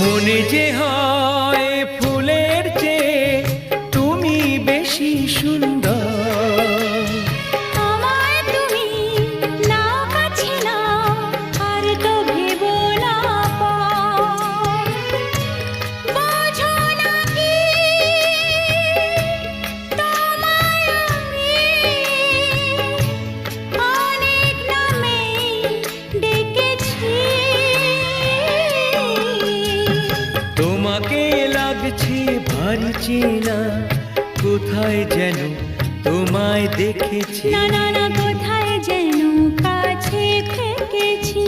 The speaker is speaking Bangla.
মনে যে হয় ফুলের চেয়ে তুমি বেশি সুন্দর। আমায় তুমি না কাছে নাও, আর তো ভেবো না পর। বোঝো না কি তোমায় আমি অনেক নামেই ডেকেছি। তোমাকে লাগছে ভারী চেনা, কোথায় যেন তোমায় দেখেছি। না না না, কোথায় যেন কাছে থেকেছি।